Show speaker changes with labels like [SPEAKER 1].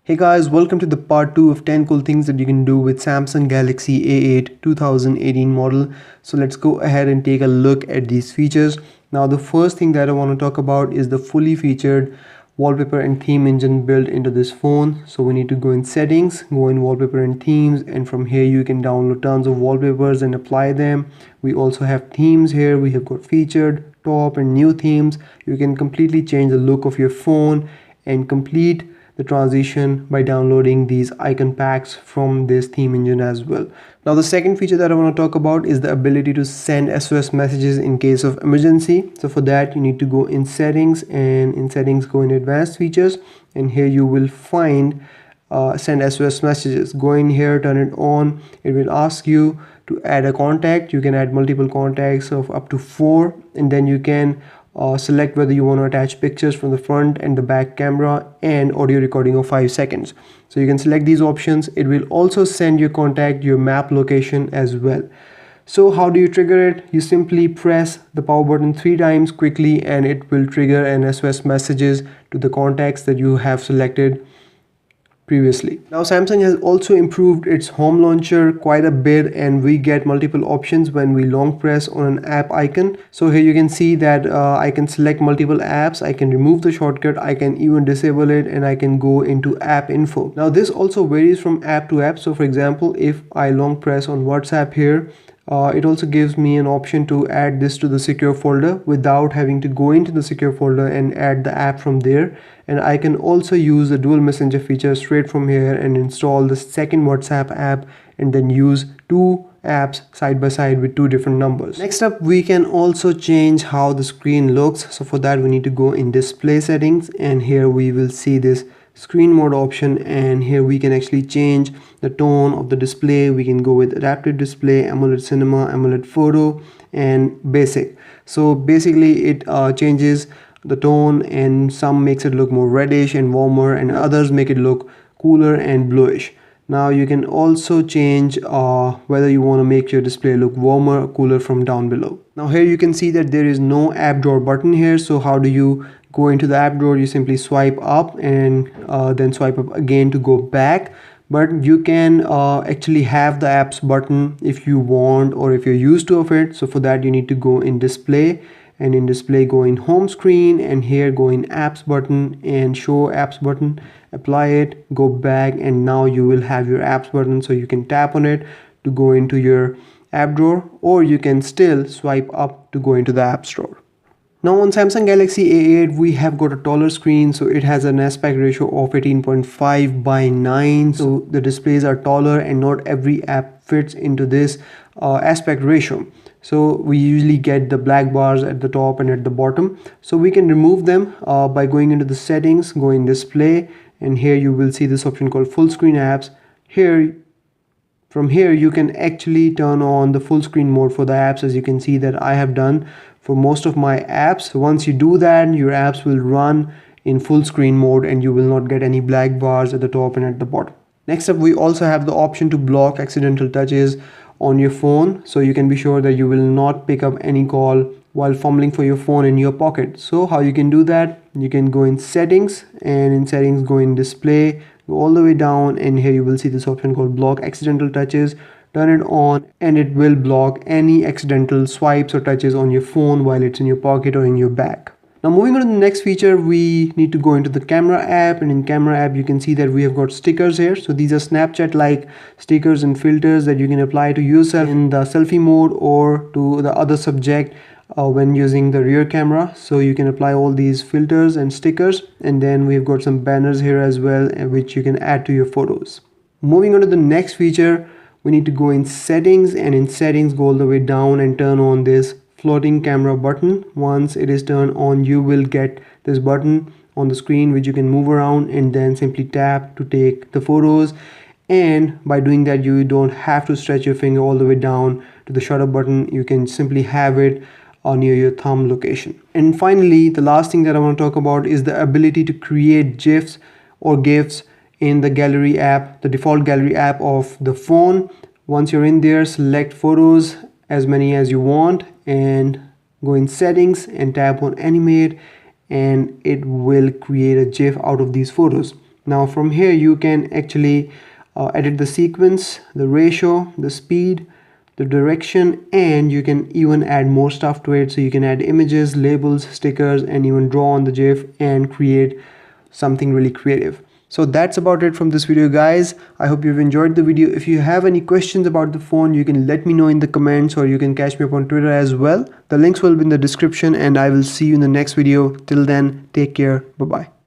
[SPEAKER 1] Hey guys, welcome to the part 2 of 10 cool things that you can do with Samsung Galaxy A8 2018 model. So let's go ahead and take a look at these features. Now the first thing that I want to talk about is the fully featured wallpaper and theme engine built into this phone. So we need to go in settings, go in wallpaper and themes, and from here you can download tons of wallpapers and apply them. We also have themes here. We have got featured, top and new themes. You can completely change the look of your phone and complete the transition by downloading these icon packs from this theme engine as well. Now the second feature that I want to talk about is the ability to send SOS messages in case of emergency. So for that you need to go in settings, and in settings go in advanced features, and here you will find send SOS messages. Go in here, turn it on. It will ask you to add a contact. You can add multiple contacts of up to 4, and then you can select whether you want to attach pictures from the front and the back camera and audio recording of 5 seconds. So you can select these options. It will also send your contact your map location as well. So how do you trigger it? You simply press the power button 3 times quickly and it will trigger an SOS messages to the contacts that you have selected previously. Now Samsung has also improved its home launcher quite a bit, and we get multiple options when we long press on an app icon. So here you can see that I can select multiple apps, I can remove the shortcut, I can even disable it, and I can go into app info. Now this also varies from app to app. So for example, if I long press on WhatsApp here, it also gives me an option to add this to the secure folder without having to go into the secure folder and add the app from there. And I can also use the dual messenger feature straight from here and install the second WhatsApp app and then use 2 apps side by side with 2 different numbers. Next up, we can also change how the screen looks. So for that we need to go in display settings, and here we will see this screen mode option, and here we can actually change the tone of the display. We can go with adaptive display, AMOLED cinema, AMOLED photo, and basic. So basically it changes the tone, and some makes it look more reddish and warmer, and others make it look cooler and bluish. Now you can also change whether you want to make your display look warmer or cooler from down below. Now here you can see that there is no app drawer button here. So how do you go into the app drawer? You simply swipe up and then swipe up again to go back. But you can actually have the apps button if you want, or if you're used to of it. So for that you need to go in display, and in display go in home screen, and here go in apps button and show apps button, apply it, go back, and now you will have your apps button. So you can tap on it to go into your app drawer, or you can still swipe up to go into the app store. Now on Samsung Galaxy A8 we have got a taller screen, so it has an aspect ratio of 18.5 by 9. So the displays are taller and not every app fits into this aspect ratio. So we usually get the black bars at the top and at the bottom. So we can remove them by going into the settings, go in display, and here you will see this option called full screen apps. From here you can actually turn on the full screen mode for the apps, as you can see that I have done for most of my apps. Once you do that, your apps will run in full screen mode and you will not get any black bars at the top and at the bottom. Next up, we also have the option to block accidental touches on your phone, so you can be sure that you will not pick up any call while fumbling for your phone in your pocket. So how you can do that? You can go in settings, and in settings go in display, go all the way down, and here you will see this option called block accidental touches. Turn it on and it will block any accidental swipes or touches on your phone while it's in your pocket or in your bag. Now moving on to the next feature, we need to go into the camera app, and in camera app you can see that we have got stickers here. So these are Snapchat like stickers and filters that you can apply to yourself in the selfie mode or to the other subject when using the rear camera. So you can apply all these filters and stickers, and then we've got some banners here as well which you can add to your photos. Moving on to the next feature, we need to go in settings, and in settings go all the way down and turn on this floating camera button. Once it is turned on, you will get this button on the screen which you can move around and then simply tap to take the photos. And by doing that, you don't have to stretch your finger all the way down to the shutter button. You can simply have it near your thumb location. And finally, the last thing that I want to talk about is the ability to create GIFs or GIFs in the gallery app, the default gallery app of the phone. Once you're in there, select photos, as many as you want, and go in settings and tap on animate, and it will create a GIF out of these photos. Now from here you can actually edit the sequence, the ratio, the speed, the direction, and you can even add more stuff to it. So you can add images, labels, stickers, and even draw on the GIF and create something really creative. So that's about it from this video, guys. I hope you've enjoyed the video. If you have any questions about the phone, you can let me know in the comments, or you can catch me up on Twitter as well. The links will be in the description, and I will see you in the next video. Till then, take care. Bye bye.